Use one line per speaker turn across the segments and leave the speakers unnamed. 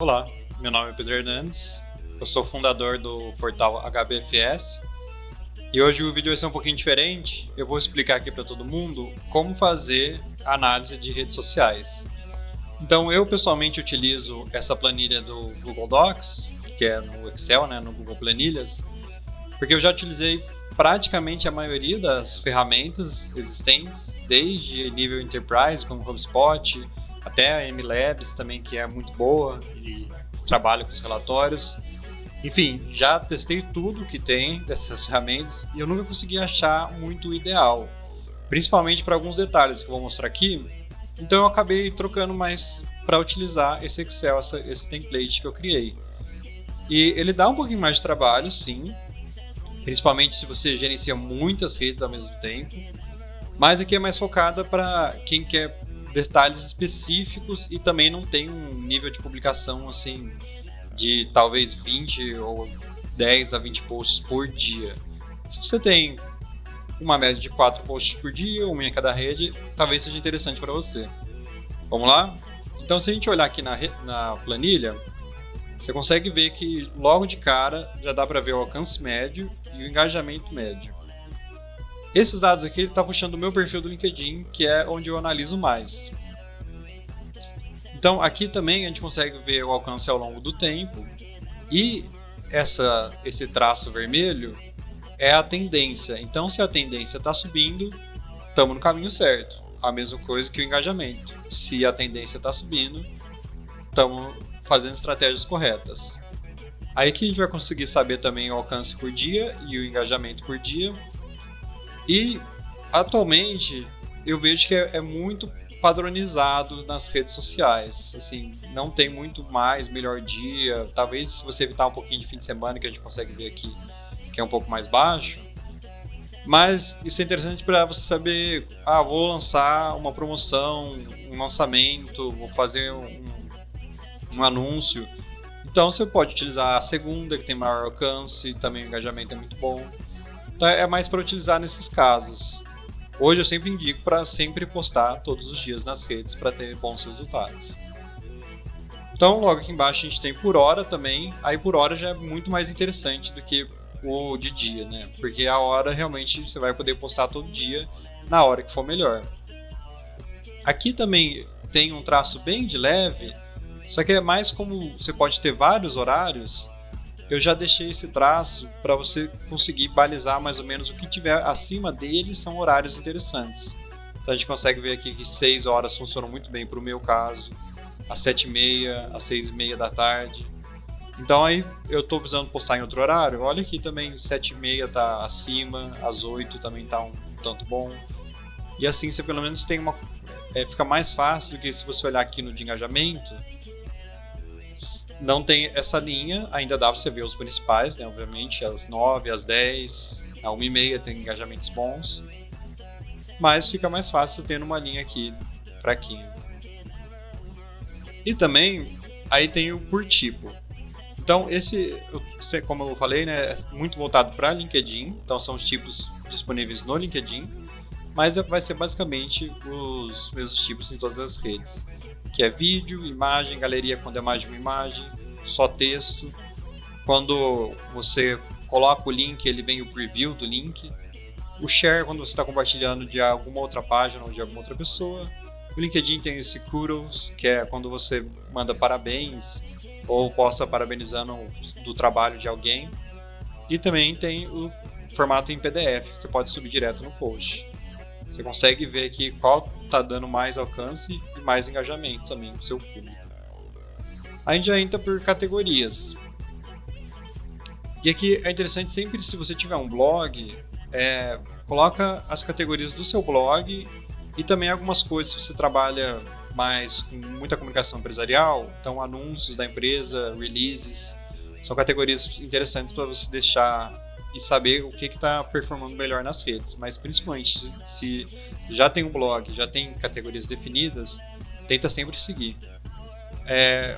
Olá, meu nome é Pedro Hernandes, eu sou fundador do portal HBFS e hoje o vídeo vai ser um pouquinho diferente. Eu vou explicar aqui para todo mundo como fazer análise de redes sociais. Então eu pessoalmente utilizo essa planilha do Google Docs, que é no Excel, no Google Planilhas, porque eu já utilizei praticamente a maioria das ferramentas existentes, desde nível Enterprise, como HubSpot, até a MLabs também, que é muito boa e trabalha com os relatórios. Enfim, já testei tudo que tem dessas ferramentas e eu nunca consegui achar muito ideal, principalmente para alguns detalhes que eu vou mostrar aqui. Então eu acabei trocando mais para utilizar esse Excel, esse template que eu criei. E ele dá um pouquinho mais de trabalho, sim, principalmente se você gerencia muitas redes ao mesmo tempo, mas aqui é mais focada para quem quer detalhes específicos e também não tem um nível de publicação assim de talvez 20 ou 10 a 20 posts por dia. Se você tem uma média de 4 posts por dia, uma em cada rede, talvez seja interessante para você. Vamos lá? Então, se a gente olhar aqui na planilha, você consegue ver que logo de cara já dá para ver o alcance médio e o engajamento médio. Esses dados aqui ele está puxando o meu perfil do LinkedIn, que é onde eu analiso mais. Então aqui também a gente consegue ver o alcance ao longo do tempo e esse traço vermelho é a tendência. Então se a tendência está subindo, estamos no caminho certo. A mesma coisa que o engajamento. Se a tendência está subindo, estamos fazendo estratégias corretas. Aí que a gente vai conseguir saber também o alcance por dia e o engajamento por dia. E atualmente eu vejo que é muito padronizado nas redes sociais. Assim, não tem muito mais melhor dia. Talvez se você evitar um pouquinho de fim de semana, que a gente consegue ver aqui que é um pouco mais baixo. Mas isso é interessante para você saber, vou lançar uma promoção, um lançamento, vou fazer um anúncio. Então você pode utilizar a segunda, que tem maior alcance, também o engajamento é muito bom. Então é mais para utilizar nesses casos. Hoje eu sempre indico para sempre postar todos os dias nas redes para ter bons resultados. Então logo aqui embaixo a gente tem por hora também. Aí por hora já é muito mais interessante do que o de dia, Porque a hora realmente você vai poder postar todo dia na hora que for melhor. Aqui também tem um traço bem de leve, só que é mais como você pode ter vários horários. Eu já deixei esse traço para você conseguir balizar mais ou menos o que tiver acima dele são horários interessantes. Então a gente consegue ver aqui que 6 horas funcionam muito bem para o meu caso, às 7h30, às 6h30 da tarde. Então aí eu estou precisando postar em outro horário, olha aqui também 7h30 está acima, às 8 também está um tanto bom. E assim você pelo menos tem fica mais fácil do que se você olhar aqui no de engajamento. Não tem essa linha, ainda dá para você ver os principais, obviamente, às 9, às 10, à 1h30 tem engajamentos bons, mas fica mais fácil tendo uma linha aqui, fraquinha. E também, aí tem o por tipo. Então, como eu falei, é muito voltado para LinkedIn, então são os tipos disponíveis no LinkedIn, mas vai ser basicamente os mesmos tipos em todas as redes. Que é vídeo, imagem, galeria quando é mais de uma imagem, só texto. Quando você coloca o link, ele vem o preview do link. O share, quando você está compartilhando de alguma outra página ou de alguma outra pessoa. O LinkedIn tem esse kudos, que é quando você manda parabéns ou posta parabenizando do trabalho de alguém. E também tem o formato em PDF, que você pode subir direto no post. Você consegue ver aqui qual está dando mais alcance e mais engajamento também no seu público. A gente já entra por categorias. E aqui é interessante sempre, se você tiver um blog, coloca as categorias do seu blog e também algumas coisas se você trabalha mais com muita comunicação empresarial, então anúncios da empresa, releases, são categorias interessantes para você deixar e saber o que está performando melhor nas redes, mas principalmente se já tem um blog, já tem categorias definidas, tenta sempre seguir.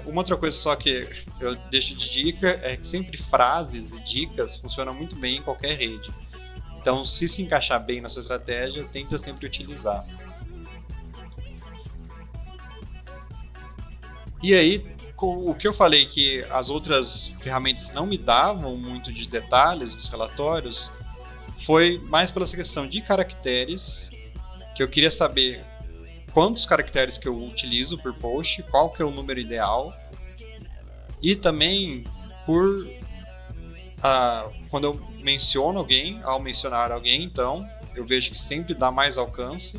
Uma outra coisa só que eu deixo de dica é que sempre frases e dicas funcionam muito bem em qualquer rede. Então, se encaixar bem na sua estratégia, tenta sempre utilizar. E aí, o que eu falei que as outras ferramentas não me davam muito de detalhes dos relatórios foi mais pela essa questão de caracteres, que eu queria saber quantos caracteres que eu utilizo por post, qual que é o número ideal, e também por quando eu menciono alguém, ao mencionar alguém, então eu vejo que sempre dá mais alcance.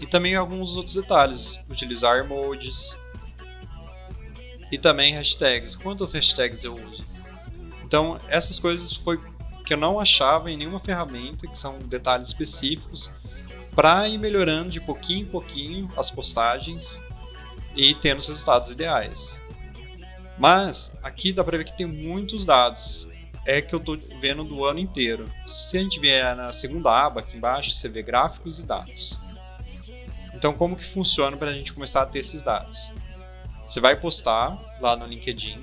E também alguns outros detalhes, utilizar emojis e também hashtags, quantas hashtags eu uso. Então essas coisas foi que eu não achava em nenhuma ferramenta, que são detalhes específicos para ir melhorando de pouquinho em pouquinho as postagens e tendo os resultados ideais. Mas aqui dá para ver que tem muitos dados, é que eu estou vendo do ano inteiro. Se a gente vier na segunda aba aqui embaixo, você vê gráficos e dados. Então como que funciona para a gente começar a ter esses dados? Você vai postar lá no LinkedIn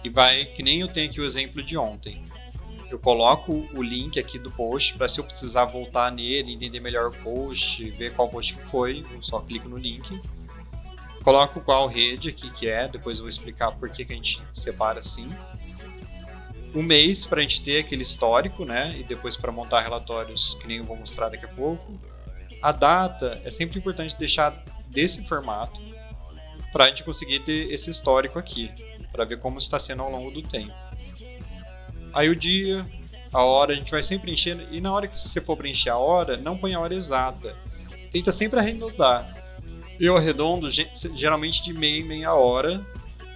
e vai, que nem eu tenho aqui o exemplo de ontem. Eu coloco o link aqui do post para, se eu precisar voltar nele, entender melhor o post, ver qual post que foi, eu só clico no link. Coloco qual rede aqui que é, depois eu vou explicar por que a gente separa assim. Um mês para a gente ter aquele histórico, né? E depois para montar relatórios, que nem eu vou mostrar daqui a pouco. A data é sempre importante deixar desse formato para a gente conseguir ter esse histórico aqui, para ver como está sendo ao longo do tempo. Aí o dia, a hora, a gente vai sempre preenchendo, e na hora que você for preencher a hora, não põe a hora exata. Tenta sempre arredondar. Eu arredondo geralmente de meia em meia hora,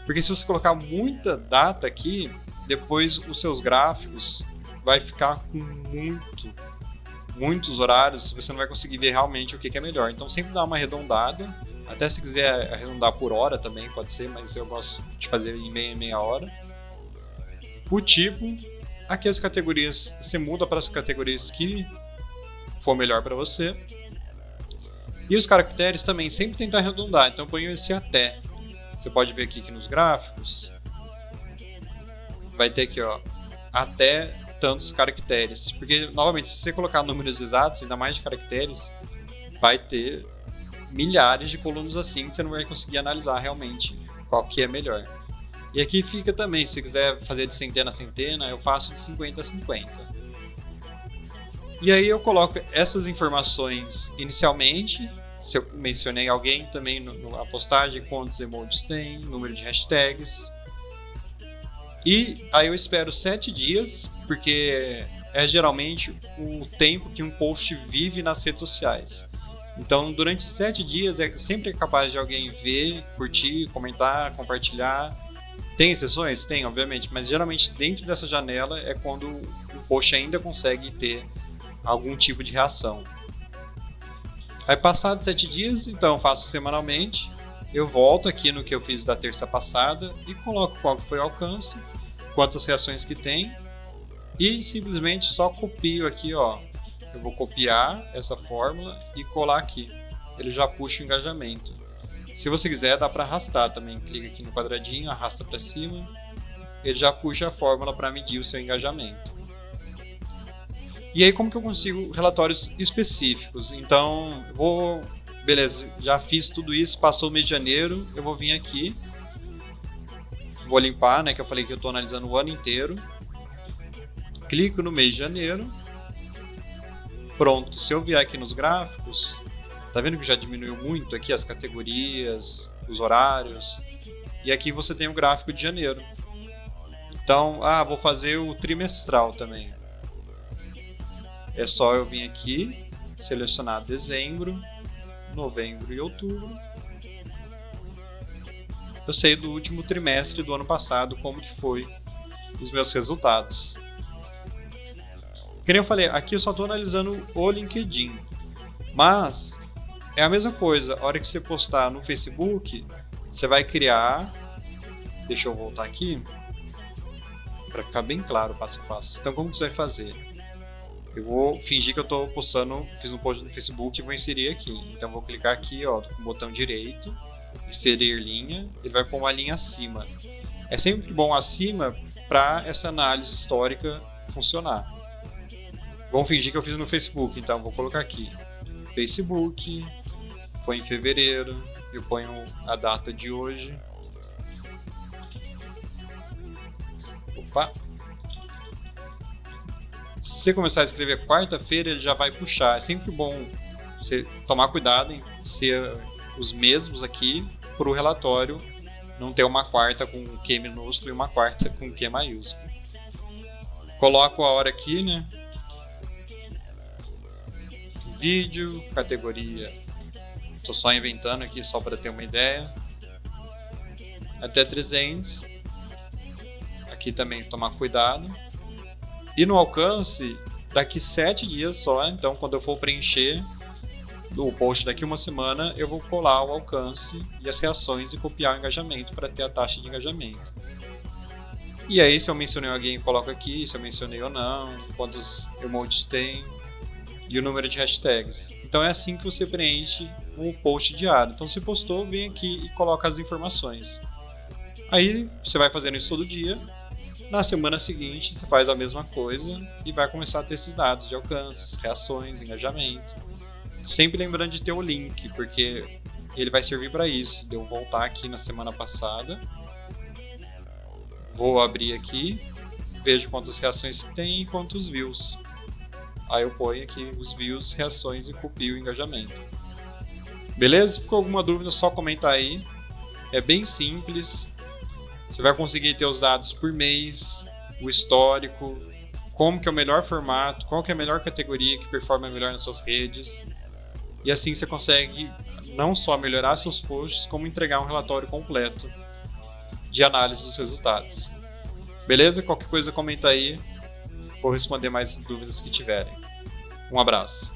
porque se você colocar muita data aqui, depois os seus gráficos vai ficar com muitos horários, você não vai conseguir ver realmente o que é melhor. Então sempre dá uma arredondada, até se quiser arredondar por hora também pode ser, mas eu gosto de fazer em meia hora. O tipo, aqui as categorias, você muda para as categorias que for melhor para você. E os caracteres também sempre tentar arredondar, então eu ponho esse até. Você pode ver aqui que nos gráficos vai ter aqui, ó, até tantos caracteres, porque novamente se você colocar números exatos, ainda mais de caracteres, vai ter milhares de colunas assim, que você não vai conseguir analisar realmente qual que é melhor. E aqui fica também, se quiser fazer de centena a centena, eu faço de 50 a 50. E aí eu coloco essas informações inicialmente, se eu mencionei alguém também na postagem, quantos emojis tem, número de hashtags. E aí eu espero 7 dias, porque é geralmente o tempo que um post vive nas redes sociais. Então durante 7 dias sempre é capaz de alguém ver, curtir, comentar, compartilhar. Tem exceções? Tem, obviamente, mas geralmente dentro dessa janela é quando o post ainda consegue ter algum tipo de reação. Aí passados 7 dias, então faço semanalmente, eu volto aqui no que eu fiz da terça passada e coloco qual foi o alcance, quantas reações que tem e simplesmente só copio aqui, ó. Eu vou copiar essa fórmula e colar aqui. Ele já puxa o engajamento. Se você quiser, dá para arrastar também. Clica aqui no quadradinho, arrasta para cima. Ele já puxa a fórmula para medir o seu engajamento. E aí como que eu consigo relatórios específicos? Então, beleza, já fiz tudo isso, passou o mês de janeiro, eu vou vir aqui, vou limpar, né, que eu falei que eu estou analisando o ano inteiro. Clico no mês de janeiro. Pronto, se eu vier aqui nos gráficos, tá vendo que já diminuiu muito aqui as categorias, os horários, e aqui você tem o gráfico de janeiro. Então, vou fazer o trimestral também. É só eu vir aqui, selecionar dezembro, novembro e outubro. Eu sei do último trimestre do ano passado como que foi os meus resultados. Como eu falei, aqui eu só estou analisando o LinkedIn, mas é a mesma coisa. A hora que você postar no Facebook, você vai criar. Deixa eu voltar aqui para ficar bem claro passo a passo. Então, como que você vai fazer? Eu vou fingir que eu estou postando, fiz um post no Facebook e vou inserir aqui. Então, eu vou clicar aqui, ó, com o botão direito, inserir linha. Ele vai pôr uma linha acima. É sempre bom acima para essa análise histórica funcionar. Vamos fingir que eu fiz no Facebook, então vou colocar aqui Facebook, foi em fevereiro, Eu ponho a data de hoje. Opa! Se você começar a escrever quarta-feira, ele já vai puxar. É sempre bom você tomar cuidado em ser os mesmos aqui para o relatório não ter uma quarta com Q minúsculo e uma quarta com Q maiúsculo. Coloco a hora aqui, né? Vídeo, categoria. Estou só inventando aqui só para ter uma ideia. Até 300. Aqui também tomar cuidado. E no alcance, daqui 7 dias só, então quando eu for preencher o post daqui uma semana, eu vou colar o alcance e as reações e copiar o engajamento para ter a taxa de engajamento. E aí, se eu mencionei alguém, eu coloco aqui, se eu mencionei ou não, quantos emojis tem e o número de hashtags. Então é assim que você preenche o post diário. Então se postou, vem aqui e coloca as informações. Aí você vai fazendo isso todo dia. Na semana seguinte, você faz a mesma coisa e vai começar a ter esses dados de alcances, reações, engajamento. Sempre lembrando de ter o link, porque ele vai servir para isso. Eu vou voltar aqui na semana passada, vou abrir aqui, vejo quantas reações tem e quantos views. Aí eu ponho aqui os views, reações e copio o engajamento. Beleza? Se ficou alguma dúvida, só comentar aí. É bem simples. Você vai conseguir ter os dados por mês, o histórico, como que é o melhor formato, qual que é a melhor categoria que performa melhor nas suas redes. E assim você consegue não só melhorar seus posts, como entregar um relatório completo de análise dos resultados. Beleza? Qualquer coisa comenta aí, vou responder mais dúvidas que tiverem. Um abraço.